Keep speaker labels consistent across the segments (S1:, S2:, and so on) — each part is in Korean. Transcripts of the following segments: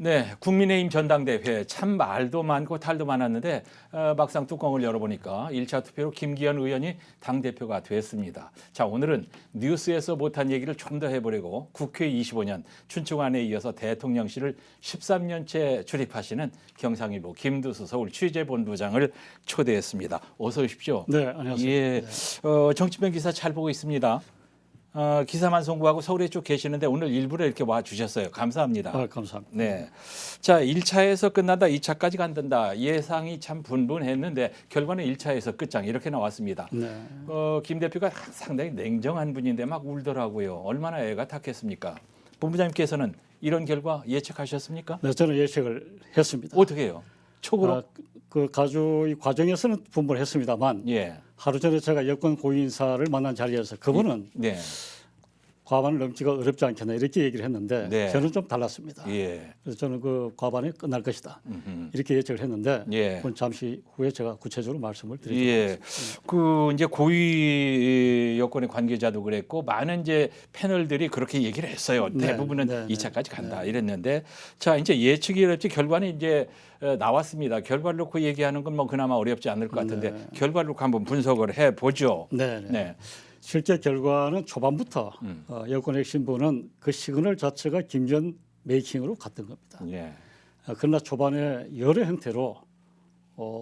S1: 네, 국민의힘 전당대회 참 말도 많고 탈도 많았는데 막상 뚜껑을 열어보니까 1차 투표로 김기현 의원이 당대표가 됐습니다. 자, 오늘은 뉴스에서 못한 얘기를 좀 더 해보려고 국회 25년 춘추관에 이어서 대통령실을 13년째 출입하시는 경상일보 김두수 서울 취재본부장을 초대했습니다. 어서 오십시오.
S2: 네, 안녕하세요.
S1: 예,
S2: 네.
S1: 정치변 기사 잘 보고 있습니다. 기사만 송구하고 서울에 쭉 계시는데 오늘 일부러 이렇게 와 주셨어요. 감사합니다.
S2: 감사합니다.
S1: 네. 자, 1차에서 끝난다, 2차까지 간단다. 예상이 참 분분했는데 결과는 1차에서 끝장 이렇게 나왔습니다.
S2: 네.
S1: 김 대표가 상당히 냉정한 분인데 막 울더라고요. 얼마나 애가 탔겠습니까? 본부장님께서는 이런 결과 예측하셨습니까?
S2: 네, 저는 예측을 했습니다.
S1: 어떻게 해요? 촉으로?
S2: 그 가족의 과정에서는 분분을 했습니다만
S1: 예.
S2: 하루 전에 제가 여권 고위인사를 만난 자리에서 그분은
S1: 네.
S2: 과반을 넘기가 어렵지 않겠나 이렇게 얘기를 했는데
S1: 네.
S2: 저는 좀 달랐습니다.
S1: 예.
S2: 그래서 저는 그 과반에 끝날 것이다.
S1: 음흠.
S2: 이렇게 예측을 했는데
S1: 예.
S2: 그건 잠시 후에 제가 구체적으로 말씀을 드리도록
S1: 예.
S2: 하겠습니다.
S1: 그 이제 고위 여권의 관계자도 그랬고 많은 이제 패널들이 그렇게 얘기를 했어요.
S2: 네,
S1: 대부분은
S2: 네,
S1: 2차까지 간다 이랬는데 이랬는데 이제 예측이 어렵지 결과는 이제 나왔습니다. 결과를 놓고 얘기하는 건 뭐 그나마 어렵지 않을 것 같은데
S2: 네.
S1: 결과를 놓고 한번 분석을 해 보죠.
S2: 네, 네.
S1: 네.
S2: 실제 결과는 초반부터 여권 핵심부는 그 시그널 자체가 김전 메이킹으로 갔던 겁니다.
S1: 예.
S2: 그러나 초반에 여러 형태로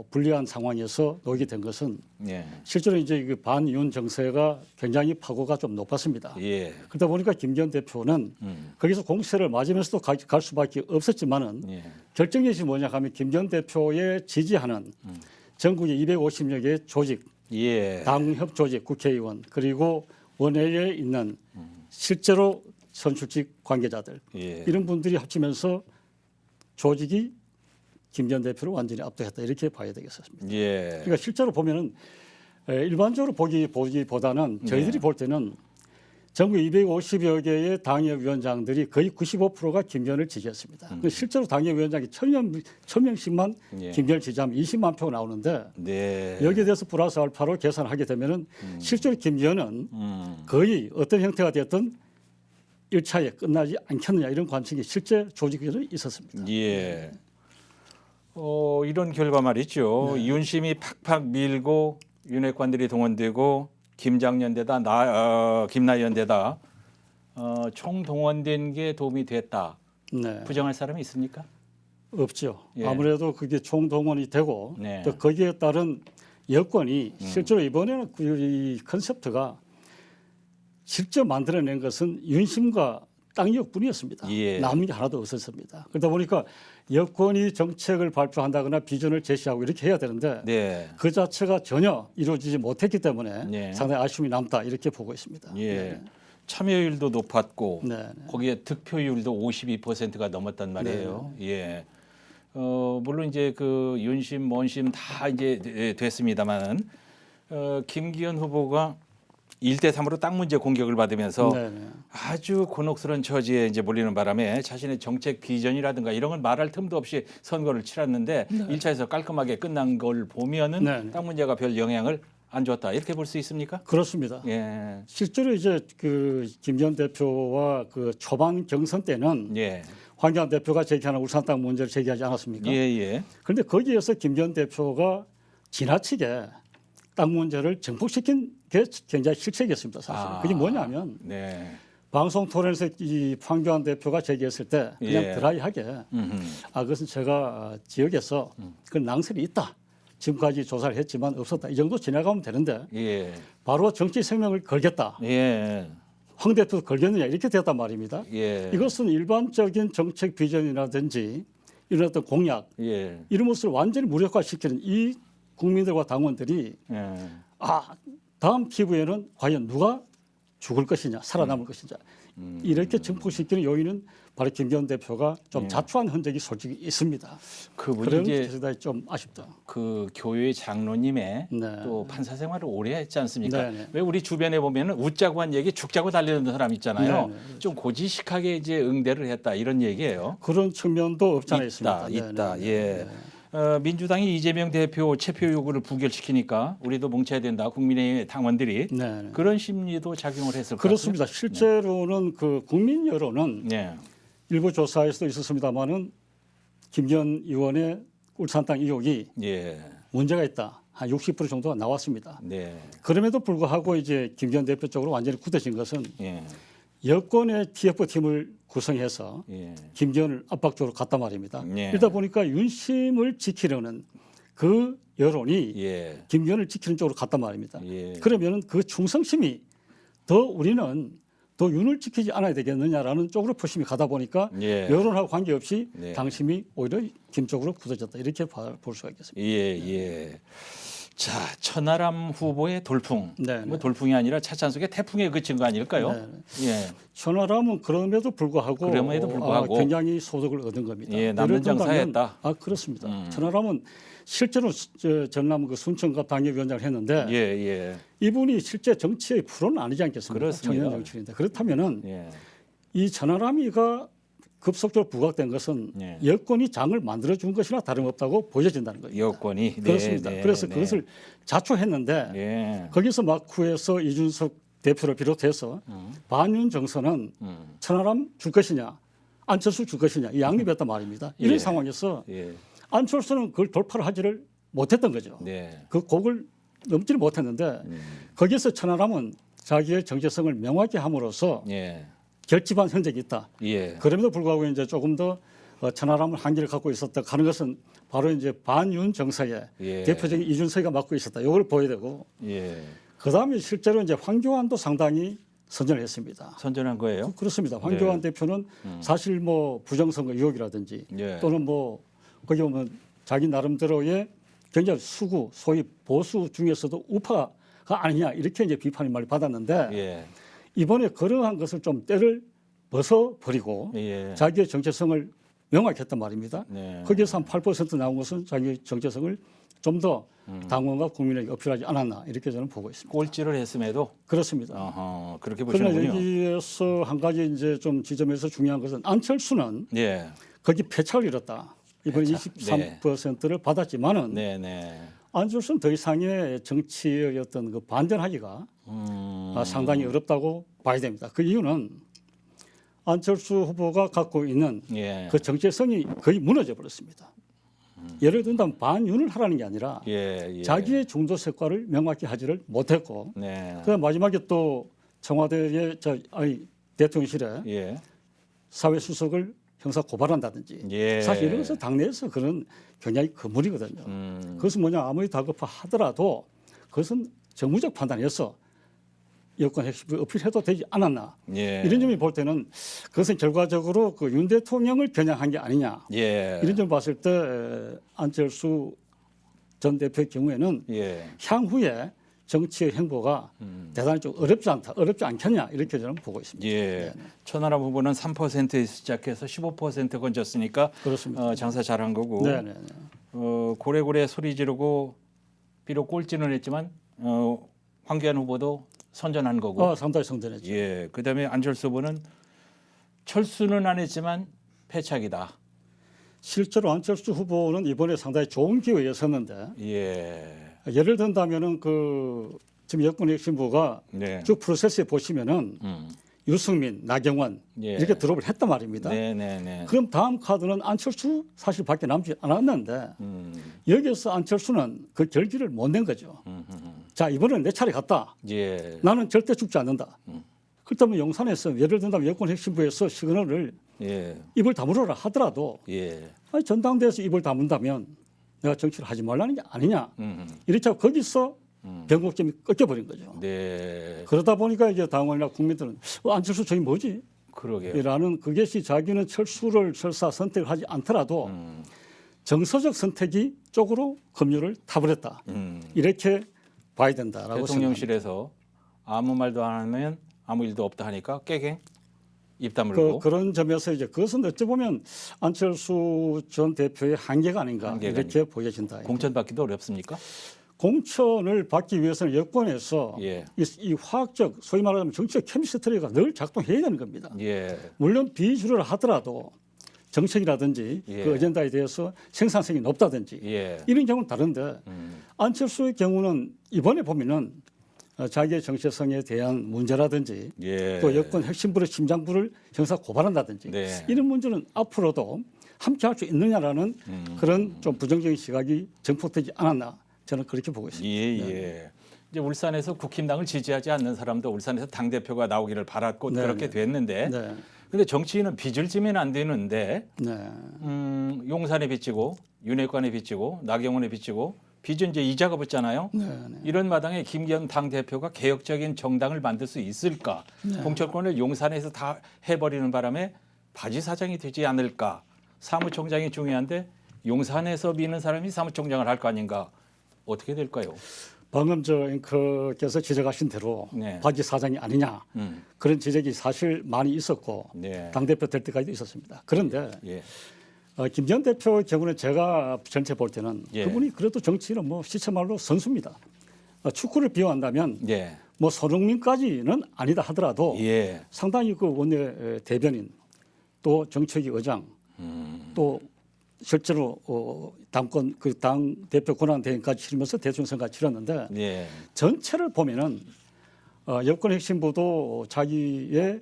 S2: 불리한 상황에서 놓이게 된 것은
S1: 예.
S2: 실제로 이제 그 반윤 정세가 굉장히 파고가 좀 높았습니다.
S1: 예.
S2: 그러다 보니까 김기현 대표는 거기서 공세를 맞으면서도 갈 수밖에 없었지만은
S1: 예.
S2: 결정적이 뭐냐 하면 김기현 대표에 지지하는 전국의 250여 개의 조직,
S1: 예.
S2: 당협 조직, 국회의원 그리고 원외에 있는 실제로 선출직 관계자들
S1: 예.
S2: 이런 분들이 합치면서 조직이 김기현 대표를 완전히 압도했다 이렇게 봐야 되겠습니다.
S1: 예.
S2: 그러니까 실제로 보면은 일반적으로 보기보다는 저희들이
S1: 네.
S2: 볼 때는 전국 250여 개의 당협위원장들이 거의 95%가 김기현을 지지했습니다. 근데 실제로 당협위원장이 1,000명씩만
S1: 예.
S2: 김기현을 지지하면 20만 표가 나오는데
S1: 네.
S2: 여기에 대해서 플러스 알파로 계산하게 되면은 실제로 김기현은 거의 어떤 형태가 되었든 1차에 끝나지 않겠느냐 이런 관측이 실제 조직에는 있었습니다.
S1: 예. 이런 결과 말이죠.
S2: 네.
S1: 윤심이 팍팍 밀고 윤핵관들이 동원되고 김장연대다, 김나연대다 총 동원된 게 도움이 됐다.
S2: 네.
S1: 부정할 사람이 있습니까?
S2: 없죠.
S1: 예.
S2: 아무래도 그게 총동원이 되고
S1: 네.
S2: 또 거기에 따른 여건이 실제로 이번에는 이 컨셉트가 직접 만들어낸 것은 윤심과 땅역뿐이었습니다.
S1: 예.
S2: 남은 게 하나도 없었습니다. 그러다 보니까 여권이 정책을 발표한다거나 비전을 제시하고 이렇게 해야 되는데
S1: 네.
S2: 그 자체가 전혀 이루어지지 못했기 때문에
S1: 네.
S2: 상당히 아쉬움이 남다 이렇게 보고 있습니다.
S1: 예. 참여율도 높았고
S2: 네, 네.
S1: 거기에 득표율도 52%가 넘었단 말이에요. 예. 물론 이제 그 윤심, 원심 다 이제 됐습니다만 김기현 후보가 1대3으로 땅 문제 공격을 받으면서
S2: 네, 네.
S1: 아주 곤혹스러운 처지에 이제 몰리는 바람에 자신의 정책 비전이라든가 이런 걸 말할 틈도 없이 선거를 치렀는데 1차에서 깔끔하게 끝난 걸 보면은
S2: 네, 네.
S1: 땅 문제가 별 영향을 안 줬다 이렇게 볼 수 있습니까?
S2: 그렇습니다.
S1: 예,
S2: 실제로 이제 그 김기현 대표와 그 초반 경선 때는
S1: 예,
S2: 황교안 대표가 제기하는 울산 땅 문제를 제기하지 않았습니까?
S1: 예, 예.
S2: 그런데 거기에서 김기현 대표가 지나치게 땅 문제를 정복시킨 게 굉장히 실책이었습니다. 사실 그게 뭐냐면
S1: 네,
S2: 방송 토론에서 이 황교안 대표가 제기했을 때 그냥
S1: 예.
S2: 드라이하게 그것은 제가 지역에서 그 낭설이 있다. 지금까지 조사를 했지만 없었다. 이 정도 지나가면 되는데
S1: 예,
S2: 바로 정치 생명을 걸겠다.
S1: 예,
S2: 황 대표도 걸겠느냐 이렇게 됐단 말입니다.
S1: 예,
S2: 이것은 일반적인 정책 비전이라든지 이런 어떤 공약
S1: 예,
S2: 이런 것을 완전히 무력화시키는 이 국민들과 당원들이
S1: 예.
S2: 다음 기부에는 과연 누가 죽을 것이냐 살아남을 것이냐 이렇게 증폭시키는 요인은 바로 김기현 대표가 좀 자초한 흔적이 솔직히 있습니다.
S1: 그분이
S2: 그런
S1: 이제
S2: 것이 좀 아쉽다.
S1: 그 교회 장로님의
S2: 네.
S1: 또 판사 생활을 오래 했지 않습니까?
S2: 네, 네.
S1: 왜 우리 주변에 보면은 웃자고 한 얘기 죽자고 달리는 사람 있잖아요.
S2: 네, 네.
S1: 좀 고지식하게 이제 응대를 했다 이런 얘기예요.
S2: 그런 측면도 없지 않아
S1: 있다,
S2: 있습니다.
S1: 있다.
S2: 네, 네,
S1: 예.
S2: 네.
S1: 민주당이 이재명 대표 체포 요구를 부결시키니까 우리도 뭉쳐야 된다. 국민의힘 당원들이
S2: 네, 네.
S1: 그런 심리도 작용을 했을 것
S2: 그렇습니다.
S1: 같아요.
S2: 실제로는 그 국민 여론은
S1: 네.
S2: 일부 조사에서도 있었습니다만은 김기현 의원의 울산 땅 의혹이
S1: 예.
S2: 문제가 있다. 한 60% 정도가 나왔습니다.
S1: 네.
S2: 그럼에도 불구하고 이제 김기현 대표 쪽으로 완전히 굳어진 것은
S1: 예.
S2: 여권의 TF팀을 구성해서
S1: 예.
S2: 김기현을 압박적으로 갔단 말입니다.
S1: 예.
S2: 이러다 보니까 윤심을 지키려는 그 여론이
S1: 예.
S2: 김기현을 지키는 쪽으로 갔단 말입니다.
S1: 예.
S2: 그러면은 그 충성심이 더 우리는 더 윤을 지키지 않아야 되겠느냐라는 쪽으로 표심이 가다 보니까
S1: 예.
S2: 여론하고 관계없이
S1: 네.
S2: 당심이 오히려 김 쪽으로 굳어졌다 이렇게 볼 수가 있겠습니다.
S1: 예, 예. 자, 천하람 후보의 돌풍.
S2: 네,
S1: 뭐
S2: 네.
S1: 돌풍이 아니라 차찬 속에 태풍에 그친 거 아닐까요?
S2: 네.
S1: 예.
S2: 천하람은 그럼에도 불구하고, 굉장히 소득을 얻은 겁니다.
S1: 예, 남는
S2: 예를 들면,
S1: 장사했다.
S2: 그렇습니다. 천하람은 실제로 전남 그 순천갑 당협위원장을 했는데
S1: 예, 예.
S2: 이분이 실제 정치의 프로는 아니지 않겠습니까?
S1: 그렇습니다.
S2: 청년 정치인인데 그렇다면은
S1: 예.
S2: 이 천하람이가 급속도로 부각된 것은
S1: 예.
S2: 여권이 장을 만들어 준 것이나 다름없다고 보여진다는 거예요.
S1: 여권이
S2: 그렇습니다.
S1: 네,
S2: 그래서
S1: 네.
S2: 그것을 자초했는데
S1: 예.
S2: 거기서 막후에서 이준석 대표를 비롯해서 반윤 정서는 천하람 줄 것이냐 안철수 줄 것이냐 이 양립했단 말입니다. 이런
S1: 예.
S2: 상황에서
S1: 예.
S2: 안철수는 그걸 돌파를 하지를 못했던 거죠.
S1: 네.
S2: 그 곡을 넘지를 못했는데 거기서 천하람은 자기의 정체성을 명확히 함으로써
S1: 예.
S2: 결집한 흔적이 있다.
S1: 예.
S2: 그럼에도 불구하고 이제 조금 더 천하람을 한계를 갖고 있었다 하는 것은 바로 이제 반윤 정서의
S1: 예.
S2: 대표적인 이준석이가 맡고 있었다. 이걸 보여야 되고
S1: 예.
S2: 그다음에 실제로 이제 황교안도 상당히 선전을 했습니다.
S1: 선전한 거예요?
S2: 그렇습니다. 황교안 대표는 사실 뭐 부정선거 의혹이라든지
S1: 예.
S2: 또는 뭐 거기 보면 자기 나름대로의 굉장히 수구 소위 보수 중에서도 우파가 아니냐 이렇게 이제 비판을 많이 받았는데
S1: 예.
S2: 이번에 그러한 것을 좀 때를 벗어버리고
S1: 예.
S2: 자기의 정체성을 명확히 했단 말입니다.
S1: 네.
S2: 거기에서 한 8% 나온 것은 자기의 정체성을 좀 더 당원과 국민에게 어필하지 않았나 이렇게 저는 보고 있습니다.
S1: 꼴찌를 했음에도
S2: 그렇습니다.
S1: 어허, 그렇게
S2: 그러나
S1: 보시는군요.
S2: 여기에서 한 가지 이제 좀 지점에서 중요한 것은 안철수는
S1: 예.
S2: 거기 패착을 잃었다. 이번에
S1: 패착.
S2: 23%를 받았지만은
S1: 네, 네.
S2: 안철수는 더 이상의 정치의 어떤 그 반전하기가 상당히 어렵다고 봐야 됩니다. 그 이유는 안철수 후보가 갖고 있는
S1: 예.
S2: 그 정체성이 거의 무너져 버렸습니다. 예를 든다면 반윤을 하라는 게 아니라
S1: 예, 예.
S2: 자기의 중도 색깔을 명확히 하지를 못했고
S1: 네.
S2: 그 마지막에 또 청와대의 대통령실에
S1: 예.
S2: 사회수석을 형사 고발한다든지
S1: 예.
S2: 사실 이런 것은 당내에서 그런 굉장히 거물이거든요. 그것은 뭐냐 아무리 다급하 하더라도 그것은 정무적 판단에서 여권 핵심을 어필해도 되지 않았나
S1: 예.
S2: 이런 점이 볼 때는 그것은 결과적으로 그 윤 대통령을 겨냥한 게 아니냐
S1: 예.
S2: 이런 점을 봤을 때 안철수 전 대표의 경우에는
S1: 예.
S2: 향후에 정치의 행보가 대단히 좀 어렵지 않겠냐 이렇게 저는 보고 있습니다.
S1: 예. 천하람 후보는 3%에서 시작해서 15% 건졌으니까
S2: 그렇습니다.
S1: 장사 잘한 거고.
S2: 네네.
S1: 고래고래 소리 지르고 비록 꼴찌는 했지만 황교안 후보도 선전한 거고.
S2: 상당히 성전했죠.
S1: 예. 그다음에 안철수 후보는 철수는 안 했지만 패착이다.
S2: 실제로 안철수 후보는 이번에 상당히 좋은 기회에 섰는데
S1: 예.
S2: 예를 든다면은 그 지금 여권 핵심부가
S1: 네.
S2: 쭉 프로세스에 보시면은 유승민, 나경원
S1: 예.
S2: 이렇게 드롭을 했단 말입니다.
S1: 네네네.
S2: 그럼 다음 카드는 안철수 사실 밖에 남지 않았는데 여기서 안철수는 그 결기를 못 낸 거죠. 자 이번엔 내 차례 갔다.
S1: 예.
S2: 나는 절대 죽지 않는다. 그렇다면 용산에서 예를 든다면 여권 핵심부에서 시그널을
S1: 예.
S2: 입을 다물어라 하더라도
S1: 예.
S2: 아니, 전당대회에서 입을 다문다면 내가 정치를 하지 말라는 게 아니냐. 이렇게 하고 거기서 변곡점이 꺾여버린 거죠.
S1: 네.
S2: 그러다 보니까 이제 당원이나 국민들은 안철수 저기 뭐지?
S1: 그러게요.
S2: 이라는 그것이 자기는 철수를 설사 선택을 하지 않더라도 정서적 선택이 쪽으로 급류를 타버렸다. 이렇게 봐야 된다라고 생각합니다.
S1: 대통령실에서 아무 말도 안 하면 아무 일도 없다 하니까 깨갱 입 다물고.
S2: 그런 점에서 이제 그것은 어찌 보면 안철수 전 대표의 한계가 아닌가 이렇게 보여진다.
S1: 공천 받기도 어렵습니까?
S2: 공천을 받기 위해서는 여권에서
S1: 예.
S2: 이 화학적 소위 말하면 정치적 케미스트리가 늘 작동해야 되는 겁니다.
S1: 예.
S2: 물론 비주를 하더라도 정책이라든지
S1: 예.
S2: 그 어젠다에 대해서 생산성이 높다든지
S1: 예.
S2: 이런 경우는 다른데 안철수의 경우는 이번에 보면은 자기의 정체성에 대한 문제라든지
S1: 예.
S2: 또 여권 핵심부의 심장부를 형사 고발한다든지
S1: 네.
S2: 이런 문제는 앞으로도 함께할 수 있느냐라는 그런 좀 부정적인 시각이 정폭되지 않았나 저는 그렇게 보고 있습니다.
S1: 예, 예. 이제 울산에서 국힘당을 지지하지 않는 사람도 울산에서 당 대표가 나오기를 바랐고
S2: 네,
S1: 그렇게 됐는데,
S2: 네,
S1: 근데 정치인은 빚을 지면 안 되는데
S2: 네,
S1: 용산에 빚지고 윤핵관에 빚지고 나경원에 빚지고 빚은 이제 이자가 붙잖아요.
S2: 네, 네.
S1: 이런 마당에 김기현 당 대표가 개혁적인 정당을 만들 수 있을까? 공천권을 용산에서 다 해버리는 바람에 바지 사장이 되지 않을까? 사무총장이 중요한데 용산에서 미는 사람이 사무총장을 할 거 아닌가? 어떻게 될까요?
S2: 방금 저 앵커께서 지적하신 대로
S1: 네.
S2: 바지 사장이 아니냐 그런 지적이 사실 많이 있었고
S1: 네.
S2: 당대표 될 때까지도 있었습니다. 그런데
S1: 예.
S2: 김기현 대표의 경우는 제가 전체 볼 때는
S1: 예.
S2: 그분이 그래도 정치는 뭐 시체말로 선수입니다. 축구를 비유한다면
S1: 예.
S2: 뭐 손흥민까지는 아니다 하더라도
S1: 예.
S2: 상당히 그 원내 대변인 또 정책위 의장 또 실제로 당권 그 당 대표 권한 대행까지 치르면서 대통령 선거를 치렀는데
S1: 예.
S2: 전체를 보면은 여권 핵심부도 자기의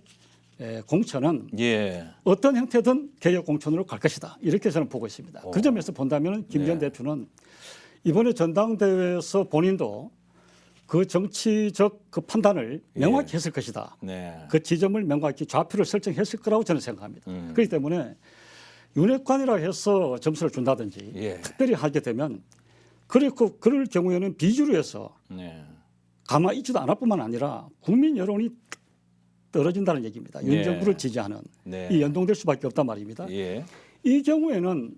S2: 공천은
S1: 예.
S2: 어떤 형태든 개혁 공천으로 갈 것이다 이렇게 저는 보고 있습니다. 그 점에서 본다면은 김기현
S1: 네.
S2: 대표는 이번에 전당대회에서 본인도 그 정치적 그 판단을 명확히 했을 것이다.
S1: 네.
S2: 그 지점을 명확히 좌표를 설정했을 거라고 저는 생각합니다. 그렇기 때문에 윤핵관이라 해서 점수를 준다든지
S1: 예.
S2: 특별히 하게 되면 그리고 그럴 경우에는 비주로 해서
S1: 네.
S2: 가만히 있지도 않을 뿐만 아니라 국민 여론이 떨어진다는 얘기입니다. 윤
S1: 네.
S2: 정부를 지지하는
S1: 네.
S2: 이 연동될 수밖에 없단 말입니다.
S1: 예.
S2: 이 경우에는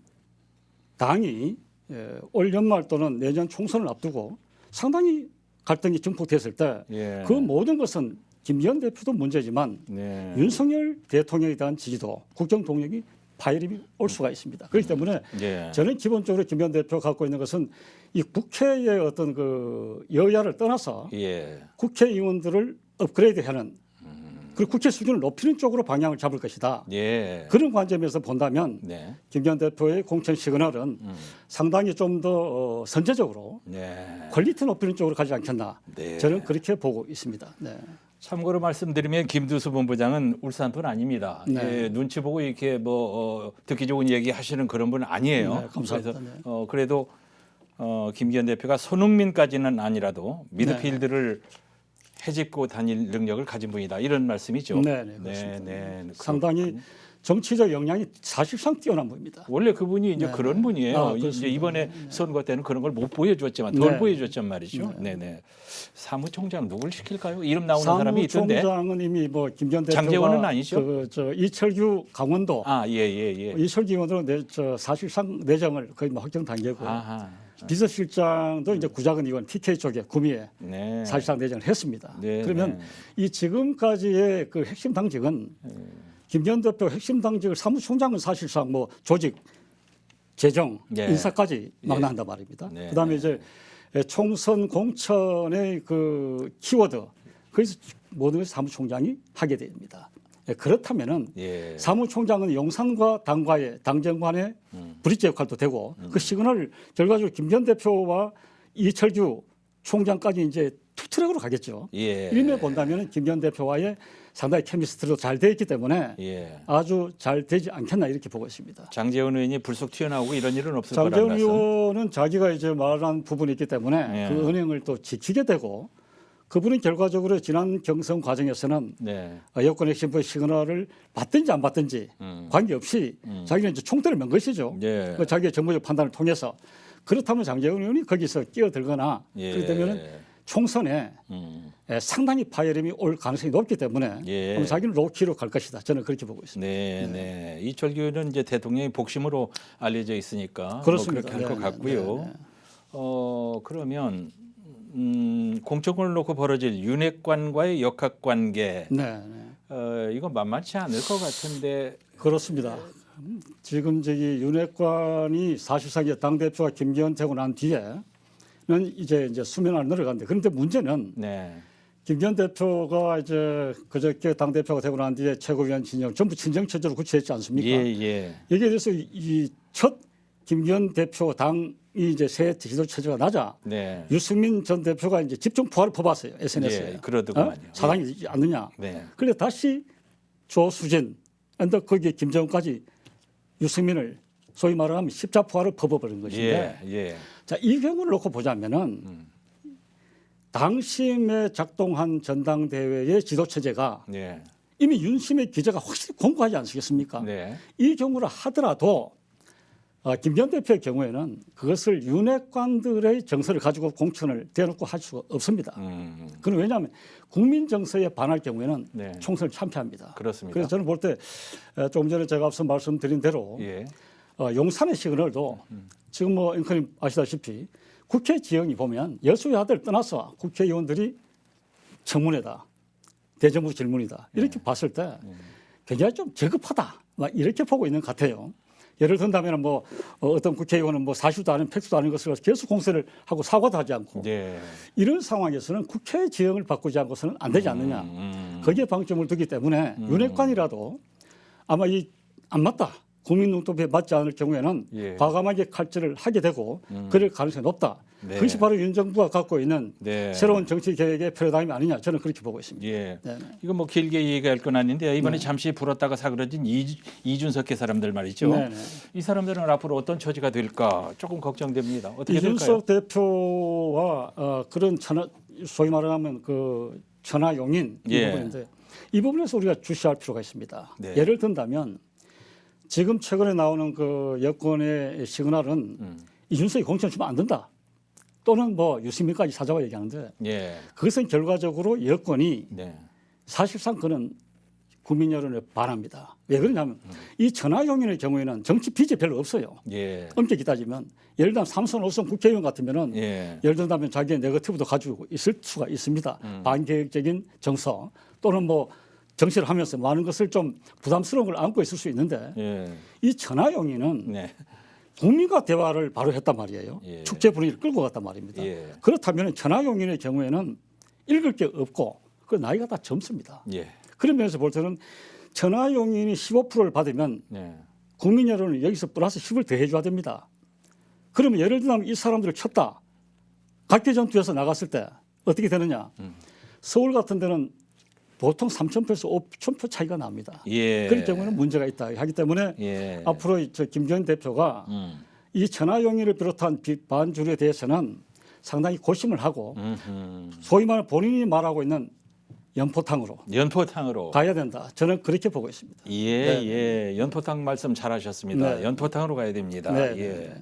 S2: 당이 올 연말 또는 내년 총선을 앞두고 상당히 갈등이 증폭됐을 때
S1: 예.
S2: 그 모든 것은 김기현 대표도 문제지만
S1: 네.
S2: 윤석열 대통령에 대한 지지도 국정 동력이 파열음이 올 수가 있습니다. 그렇기 때문에
S1: 예.
S2: 저는 기본적으로 김기현 대표가 갖고 있는 것은 이 국회의 어떤 그 여야를 떠나서
S1: 예.
S2: 국회의원들을 업그레이드하는 그리고 국회 수준을 높이는 쪽으로 방향을 잡을 것이다.
S1: 예.
S2: 그런 관점에서 본다면
S1: 네.
S2: 김기현 대표의 공천 시그널은 상당히 좀 더 선제적으로
S1: 네.
S2: 퀄리티 높이는 쪽으로 가지 않겠나.
S1: 네.
S2: 저는 그렇게 보고 있습니다. 네.
S1: 참고로 말씀드리면 김두수 본부장은 울산분 아닙니다.
S2: 네.
S1: 예, 눈치 보고 이렇게 뭐 듣기 좋은 얘기 하시는 그런 분은 아니에요.
S2: 네, 감사합니다.
S1: 그래서
S2: 네.
S1: 그래도 김기현 대표가 손흥민까지는 아니라도 미드필드를 해집고 다닐 능력을 가진 분이다. 이런 말씀이죠.
S2: 네, 네, 그렇습니다.
S1: 네.
S2: 상당히 정치적 역량이 사실상 뛰어난 분입니다.
S1: 원래 그분이 이제
S2: 네,
S1: 그런
S2: 네.
S1: 분이에요.
S2: 아,
S1: 이제
S2: 그렇습니다.
S1: 이번에 선거 때는 그런 걸 못 보여줬지만 덜
S2: 네.
S1: 보여줬단 말이죠. 네. 사무총장 누굴 시킬까요? 이름 나오는 사람이 있던데.
S2: 사무총장은 이미 뭐 김기현 대표가
S1: 장제원은 아니죠?
S2: 저 이철규 강원도
S1: 예.
S2: 이철규 의원으로 저 사실상 내정을 거의 뭐 확정 단계고
S1: 아하.
S2: 비서실장도 이제 구자근 의원 TK 쪽에 구미에
S1: 네.
S2: 사실상 내정을 했습니다.
S1: 네,
S2: 그러면
S1: 네.
S2: 이 지금까지의 그 핵심 당직은 김기현 대표 핵심 당직을 사무총장은 사실상 뭐 조직, 재정,
S1: 네.
S2: 인사까지
S1: 예.
S2: 막나한단 말입니다.
S1: 네,
S2: 그다음에
S1: 네.
S2: 이제 총선 공천의 그 키워드 그래서 모든 것을 사무총장이 하게 됩니다. 그렇다면은
S1: 예.
S2: 사무총장은 용산과 당과의 당정 간의 브릿지 역할도 되고 그 시그널을 결과적으로 김기현 대표와 이철규 총장까지 이제 투트랙으로 가겠죠.
S1: 예.
S2: 이름에 본다면 김기현 대표와의 상당히 케미스트리도 잘 되어 있기 때문에
S1: 예.
S2: 아주 잘 되지 않겠나 이렇게 보고 있습니다.
S1: 장제원 의원이 불쑥 튀어나오고 이런 일은 없을
S2: 장재원
S1: 거란 말씀.
S2: 의원은 자기가 이제 말한 부분이 있기 때문에
S1: 예.
S2: 그 은행을 또 지키게 되고 그분은 결과적으로 지난 경선 과정에서는
S1: 네.
S2: 여권 핵심부의 시그널을 받든지 안 받든지 관계없이 자기는 이제 총대를 맨 것이죠.
S1: 예.
S2: 그 자기의 정보적 판단을 통해서 그렇다면 장재원 의원이 거기서 끼어들거나
S1: 예.
S2: 그렇기 때문에 총선에 상당히 파열음이 올 가능성이 높기 때문에
S1: 예.
S2: 아마 자기는 로키로 갈 것이다. 저는 그렇게 보고 있습니다.
S1: 네. 이철규 의원은 이제 대통령의 복심으로 알려져 있으니까
S2: 그렇습니다.
S1: 뭐 그렇게 할 것
S2: 네,
S1: 같고요.
S2: 네, 네.
S1: 그러면 공천권을 놓고 벌어질 윤핵관과의 역학관계
S2: 네,
S1: 이거 만만치 않을 것 같은데.
S2: 그렇습니다. 지금 저기 윤핵관이 사실상 당 대표가 김기현 되고 난 뒤에는 이제 수면 안에 내려갔는데 그런데 문제는
S1: 네.
S2: 김기현 대표가 이제 그저께 당 대표가 되고 난 뒤에 최고위원 진영 전부 친정 체제로 구체했지 않습니까?
S1: 예.
S2: 여기에 대해서 이 첫 김기현 대표 당이 이제 새 지지도 체제가 나자
S1: 네.
S2: 유승민 전 대표가 이제 집중 포화를 퍼봤어요 SNS에.
S1: 예, 그러더구만요.
S2: 사당이지 않느냐.
S1: 네.
S2: 그런데 다시 조수진, 언더 거기에 김정은까지 유승민을 소위 말하면 십자포화를 퍼버버린 것인데
S1: 예, 예.
S2: 자, 이 경우를 놓고 보자면은 당시에 작동한 전당대회의 지도체제가
S1: 예.
S2: 이미 윤심의 기재가 확실히 공고하지 않습니까?
S1: 네.
S2: 이 경우를 하더라도 김기현 대표의 경우에는 그것을 윤핵관들의 정서를 가지고 공천을 대놓고 할 수가 없습니다. 그건 왜냐하면 국민 정서에 반할 경우에는
S1: 네.
S2: 총선을 참패합니다.
S1: 그렇습니다.
S2: 그래서 저는 볼 때 조금 전에 제가 앞서 말씀드린 대로
S1: 예.
S2: 용산의 시그널도 지금 뭐 앵커님 아시다시피 국회 지형이 보면 여수야들 떠나서 국회의원들이 청문회다, 대정부 질문이다 이렇게 봤을 때 굉장히 좀 저급하다 막 이렇게 보고 있는 것 같아요. 예를 든다면 뭐 어떤 국회의원은 뭐 사실도 아닌 팩트도 아닌 것을 계속 공세를 하고 사과도 하지 않고
S1: 예.
S2: 이런 상황에서는 국회 지형을 바꾸지 않고서는 안 되지 않느냐. 거기에 방점을 두기 때문에 윤핵관이라도 아마 이 안 맞다. 국민 눈높이에 맞지 않을 경우에는
S1: 예.
S2: 과감하게 칼질을 하게 되고 그럴 가능성이 높다.
S1: 네.
S2: 그것이 바로 윤 정부가 갖고 있는
S1: 네.
S2: 새로운 정치 계획의 패러다임이 아니냐 저는 그렇게 보고 있습니다.
S1: 예.
S2: 네.
S1: 이거 뭐 길게 얘기할 건 아닌데 이번에 잠시 불었다가 사그러진 이준석계 사람들 말이죠.
S2: 네, 네.
S1: 이 사람들은 앞으로 어떤 처지가 될까 조금 걱정됩니다. 어떻게 될까요?
S2: 이준석 대표와 그런 소위 말하면 그 천하용인 이
S1: 예.
S2: 부분인데 이 부분에서 우리가 주시할 필요가 있습니다.
S1: 네.
S2: 예를 든다면 지금 최근에 나오는 그 여권의 시그널은 이준석이 공천 주면 안 된다. 또는 뭐 유승민까지 사자와 얘기하는데
S1: 예.
S2: 그것은 결과적으로 여권이
S1: 네.
S2: 사실상 그는 국민 여론에 반합니다. 왜 그러냐면 이 천하용인의 경우에는 정치 빚이 별로 없어요.
S1: 예.
S2: 엄격히 따지면 예를 들면 3선 5선 국회의원 같으면은
S1: 예.
S2: 예를 들면 자기의 네거티브도 가지고 있을 수가 있습니다. 반계획적인 정서 또는 뭐 정치를 하면서 많은 것을 좀 부담스러운 걸 안고 있을 수 있는데
S1: 예.
S2: 이 천하용인은
S1: 네.
S2: 국민과 대화를 바로 했단 말이에요.
S1: 예.
S2: 축제 분위기를 끌고 갔단 말입니다.
S1: 예.
S2: 그렇다면 천하용인의 경우에는 읽을 게 없고 그 나이가 다 젊습니다.
S1: 예.
S2: 그런 면에서 볼 때는 천하용인이 15%를 받으면
S1: 네.
S2: 국민 여론은 여기서 플러스 10을 더해줘야 됩니다. 그러면 예를 들면 이 사람들을 쳤다. 각계전투에서 나갔을 때 어떻게 되느냐. 서울 같은 데는 보통 3,000표에서 5,000표 차이가 납니다.
S1: 예.
S2: 그럴 경우는 문제가 있다 하기 때문에
S1: 예.
S2: 앞으로 저 김기현 대표가 이 천하용인을 비롯한 반주류에 대해서는 상당히 고심을 하고 소위 말하는 본인이 말하고 있는 연포탕으로
S1: 연포탕으로
S2: 가야 된다. 저는 그렇게 보고 있습니다.
S1: 예,
S2: 네.
S1: 예. 연포탕 말씀 잘하셨습니다.
S2: 네.
S1: 연포탕으로 가야 됩니다.
S2: 네,
S1: 예.
S2: 네.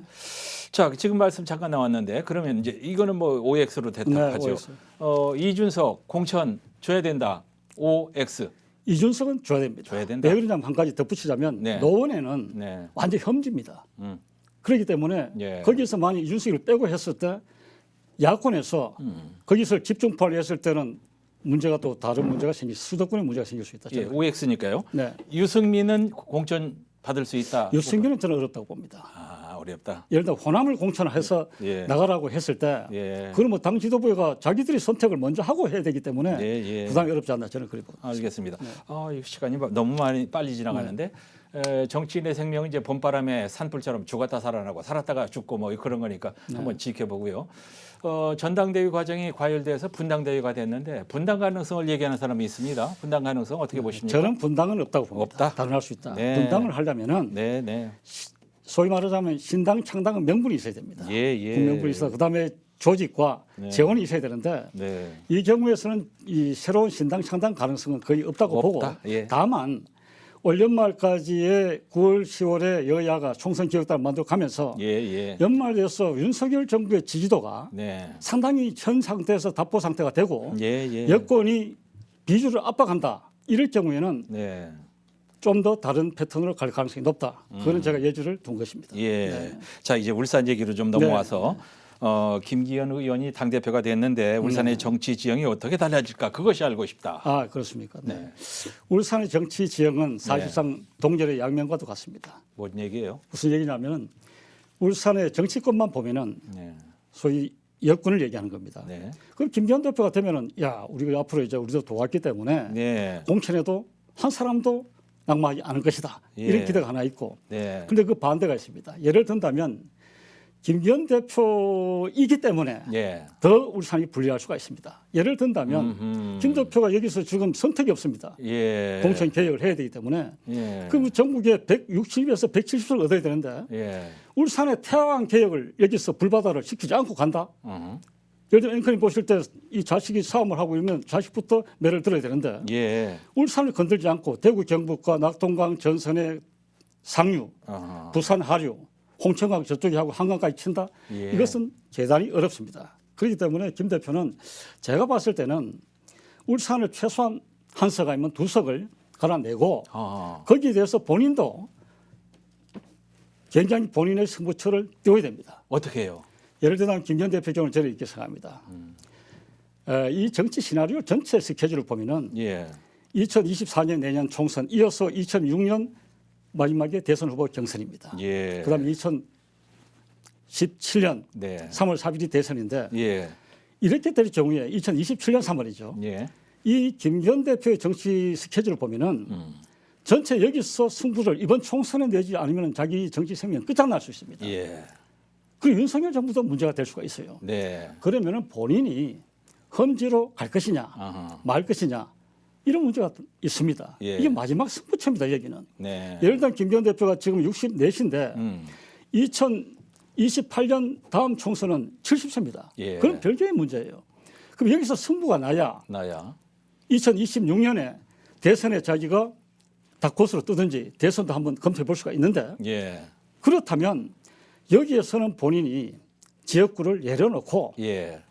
S1: 자, 지금 말씀 잠깐 나왔는데 그러면 이제 이거는 뭐 OX로 대답하죠.
S2: 네, OX.
S1: 이준석 공천 줘야 된다. OX.
S2: 이준석은 줘야 됩니다.
S1: 줘야 된다.
S2: 왜 그러냐면 한 가지 덧붙이자면
S1: 네.
S2: 노원에는
S1: 네.
S2: 완전 혐지입니다.
S1: 음.
S2: 그렇기 때문에
S1: 예.
S2: 거기서 만약 이준석을 빼고 했을 때 야권에서 거기서 집중 발휘했을 때는 문제가 또 다른 문제가 수도권에 문제가 생길 수 있다.
S1: 예, OX니까요.
S2: 네.
S1: 유승민은 공천 받을 수 있다.
S2: 유승민은 저는 어렵다고 봅니다.
S1: 아, 어렵다.
S2: 예를 들어 호남을 공천해서
S1: 예.
S2: 나가라고 했을 때
S1: 예.
S2: 그건 뭐 당 지도부가 자기들이 선택을 먼저 하고 해야 되기 때문에
S1: 예, 예.
S2: 부담이 어렵지 않나 저는 그렇게 봅니다.
S1: 알겠습니다.
S2: 네.
S1: 이 시간이 너무 빨리 지나가는데 정치인의 생명은 이제 봄바람에 산불처럼 죽었다 살아나고 살았다가 죽고 뭐 그런 거니까
S2: 네.
S1: 한번 지켜보고요. 전당대회 과정이 과열돼서 분당대회가 됐는데 분당 가능성을 얘기하는 사람이 있습니다. 분당 가능성 어떻게 보십니까?
S2: 저는 분당은 없다고 봅니다.
S1: 없다?
S2: 단언할 수 있다.
S1: 네.
S2: 분당을 하려면은
S1: 네, 네.
S2: 소위 말하자면 신당 창당은 명분이 있어야 됩니다.
S1: 예, 예.
S2: 명분이 있어 그다음에 조직과
S1: 네.
S2: 재원이 있어야 되는데
S1: 네.
S2: 이 경우에서는 이 새로운 신당 창당 가능성은 거의 없다고
S1: 없다.
S2: 보고
S1: 예.
S2: 다만 올 연말까지의 9월, 10월에 여야가 총선 기획단을 만들어 가면서
S1: 예, 예.
S2: 연말 돼서 윤석열 정부의 지지도가
S1: 네.
S2: 상당히 현 상태에서 답보 상태가 되고
S1: 예, 예.
S2: 여권이 비주를 압박한다. 이럴 경우에는
S1: 네.
S2: 좀 더 다른 패턴으로 갈 가능성이 높다. 그거는 제가 예주를 둔 것입니다.
S1: 예.
S2: 네.
S1: 자, 이제 울산 얘기로 좀 넘어와서 김기현 의원이 당대표가 됐는데 울산의 정치 지형이 어떻게 달라질까 그것이 알고 싶다.
S2: 아 그렇습니까? 네.
S1: 네.
S2: 울산의 정치 지형은 사실상 동절의 양면과도 같습니다.
S1: 뭔 얘기예요?
S2: 무슨 얘기냐면은 울산의 정치권만 보면은
S1: 네.
S2: 소위 여권을 얘기하는 겁니다.
S1: 네.
S2: 그럼 김기현 대표가 되면은 야 우리가 앞으로 이제 우리도 도왔기 때문에
S1: 네.
S2: 공천에도 한 사람도 낙마하지 않을 것이다.
S1: 예.
S2: 이런 기대가 하나 있고.
S1: 네.
S2: 그런데 그 반대가 있습니다. 예를 든다면 김기현 대표이기 때문에
S1: 예.
S2: 더 울산이 불리할 수가 있습니다. 예를 든다면 김 대표가 여기서 지금 선택이 없습니다.
S1: 예.
S2: 공천 개혁을 해야 되기 때문에
S1: 예.
S2: 그럼 전국에 160에서 170을 얻어야 되는데
S1: 예.
S2: 울산의 태화강 개혁을 여기서 불바다를 시키지 않고 간다.
S1: 어.
S2: 예를 들면 앵커님 보실 때 이 자식이 사업을 하고 있으면 자식부터 매를 들어야 되는데
S1: 예.
S2: 울산을 건들지 않고 대구 경북과 낙동강 전선의 상류,
S1: 어허.
S2: 부산 하류, 홍천강 저쪽에 하고 한강까지 친다.
S1: 예.
S2: 이것은 대단히 어렵습니다. 그렇기 때문에 김 대표는 제가 봤을 때는 울산을 최소한 한 석 아니면 두 석을 갈아내고
S1: 어허.
S2: 거기에 대해서 본인도 굉장히 본인의 승부처를 띄워야 됩니다.
S1: 어떻게 해요?
S2: 예를 들면 김기현 대표 경우는 저는 이렇게 생각합니다. 이 정치 시나리오 전체 스케줄을 보면은
S1: 예.
S2: 2024년 내년 총선 이어서 2006년 마지막에 대선 후보 경선입니다.
S1: 예.
S2: 그다음에 2017년
S1: 네.
S2: 3월 4일이 대선인데
S1: 예.
S2: 이렇게 될 경우에 2027년 3월이죠.
S1: 예.
S2: 이 김기현 대표의 정치 스케줄을 보면은 전체 여기서 승부를 이번 총선에 내지 않으면 자기 정치 생명 끝장날 수 있습니다.
S1: 예.
S2: 그리고 윤석열 정부도 문제가 될 수가 있어요.
S1: 네.
S2: 그러면은 본인이 험지로 갈 것이냐
S1: 어허.
S2: 말 것이냐 이런 문제가 있습니다.
S1: 예.
S2: 이게 마지막 승부처입니다. 여기는.
S1: 네.
S2: 예를 들면 김기현 대표가 지금 64세인데 2028년 다음 총선은 70세입니다.
S1: 예.
S2: 그럼 별개의 문제예요. 그럼 여기서 승부가 나야
S1: 나야.
S2: 2026년에 대선에 자기가 닭고수로 뜨든지 대선도 한번 검토해 볼 수가 있는데
S1: 예.
S2: 그렇다면 여기에서는 본인이 지역구를 내려놓고
S1: 예.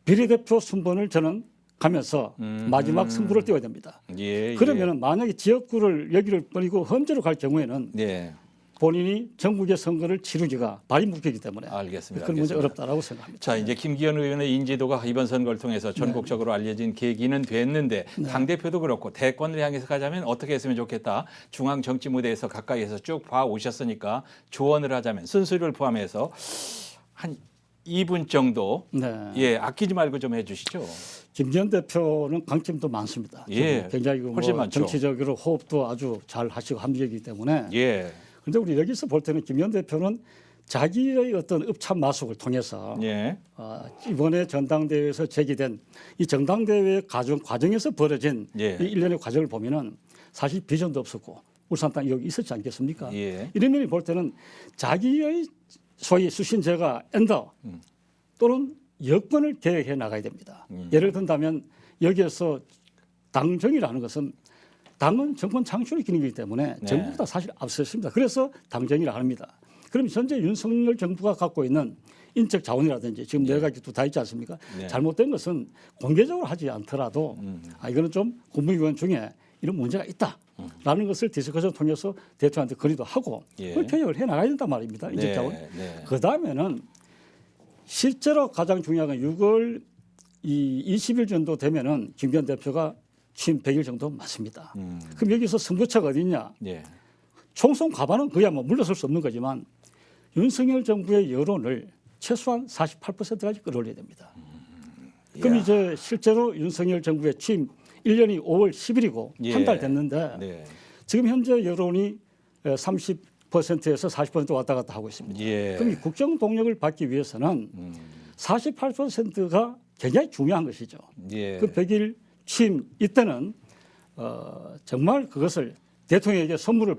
S2: 비례대표 순번을 저는 가면서 마지막 승부를 띄워야 됩니다.
S1: 예.
S2: 그러면은 만약에 지역구를 여기를 버리고 험지로 갈 경우에는
S1: 예.
S2: 본인이 전국의 선거를 치르기가 발이 묶이기 때문에
S1: 알겠습니다.
S2: 그런 문제
S1: 알겠습니다.
S2: 어렵다라고 생각합니다.
S1: 자, 이제 김기현 의원의 인지도가 이번 선거를 통해서 전국적으로 알려진 계기는 됐는데 당대표도 그렇고 대권을 향해서 가자면 어떻게 했으면 좋겠다. 중앙 정치 무대에서 가까이에서 쭉 봐오셨으니까 조언을 하자면 순서를 포함해서 한 2분 정도
S2: 네.
S1: 예, 아끼지 말고 좀 해주시죠.
S2: 김기현 대표는 강점도 많습니다.
S1: 예,
S2: 굉장히
S1: 훨씬 많죠.
S2: 정치적으로 호흡도 아주 잘 하시고 합리적이기 때문에
S1: 예.
S2: 그런데 우리 여기서 볼 때는 김기현 대표는 자기의 어떤 읍참 마속을 통해서
S1: 예.
S2: 이번에 전당대회에서 제기된 이 전당대회 과정에서 벌어진
S1: 예.
S2: 이 일련의 과정을 보면은 사실 비전도 없었고 울산 땅 여기 있었지 않겠습니까?
S1: 예.
S2: 이런 면이 볼 때는 자기의 소위 수신제가 엔더 또는 여권을 개혁해 나가야 됩니다. 예를 든다면 여기에서 당정이라는 것은 당은 정권 창출의 기능이기 때문에
S1: 네.
S2: 정부보다 사실 앞섰습니다. 그래서 당정이라 합니다. 그럼 현재 윤석열 정부가 갖고 있는 인적 자원이라든지 지금 내각도 다 있지 않습니까?
S1: 네.
S2: 잘못된 것은 공개적으로 하지 않더라도 이거는 좀 국무위원 중에 이런 문제가 있다라는 것을 디스커션 통해서 대통령한테 건의도 하고
S1: 예.
S2: 그걸 개혁을 해 나가야 된단 말입니다. 인적 자원.
S1: 네.
S2: 그 다음에는 실제로 가장 중요한 건 6월 20일 정도 되면은 김기현 대표가 취임 100일 정도 맞습니다. 그럼 여기서 승부처가 어디 있냐?
S1: 예.
S2: 총선 과반은 그야 뭐 물러설 수 없는 거지만 윤석열 정부의 여론을 최소한 48%까지 끌어올려야 됩니다. 그럼
S1: 이야.
S2: 이제 실제로 윤석열 정부의 취임 1년이 5월 10일이고
S1: 예.
S2: 한 달 됐는데
S1: 네.
S2: 지금 현재 여론이 30%에서 40% 왔다 갔다 하고 있습니다.
S1: 예.
S2: 그럼 이 국정 동력을 받기 위해서는 48%가 굉장히 중요한 것이죠.
S1: 예.
S2: 그 100일 취임 이때는 정말 그것을 대통령에게 선물을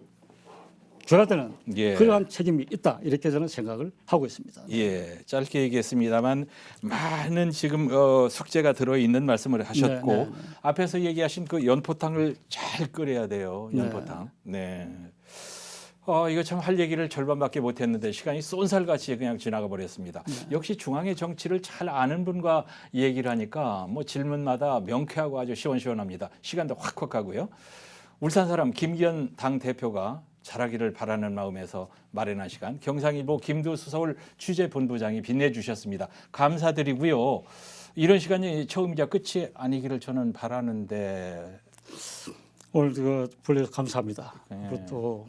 S2: 줘야 되는
S1: 예.
S2: 그러한 책임이 있다 이렇게 저는 생각을 하게 있습니다.
S1: 예, 짧게 얘기했습니다만 많은 지금 숙제가 들어있는 말씀을 하셨고
S2: 네, 네, 네.
S1: 앞에서 얘기하신 그 연포탕을 잘 끓여야 돼요. 연포탕. 네. 이거 참 할 얘기를 절반밖에 못했는데 시간이 쏜살같이 그냥 지나가 버렸습니다. 역시 중앙의 정치를 잘 아는 분과 얘기를 하니까 뭐 질문마다 명쾌하고 아주 시원시원합니다. 시간도 확확 가고요. 울산 사람 김기현 당 대표가 잘하기를 바라는 마음에서 마련한 시간 경상일보 김두수 서울 취재본부장이 빛내주셨습니다. 감사드리고요. 이런 시간이 처음이자 끝이 아니기를 저는 바라는데
S2: 오늘 그 불러주셔서 감사합니다.
S1: 네.
S2: 그리고 또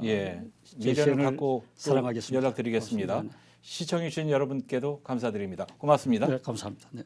S1: 예,
S2: 제
S1: 미련을
S2: 시간을
S1: 갖고 또
S2: 사랑하겠습니다.
S1: 연락드리겠습니다.
S2: 고맙습니다.
S1: 시청해주신 여러분께도 감사드립니다. 고맙습니다.
S2: 네, 감사합니다. 네.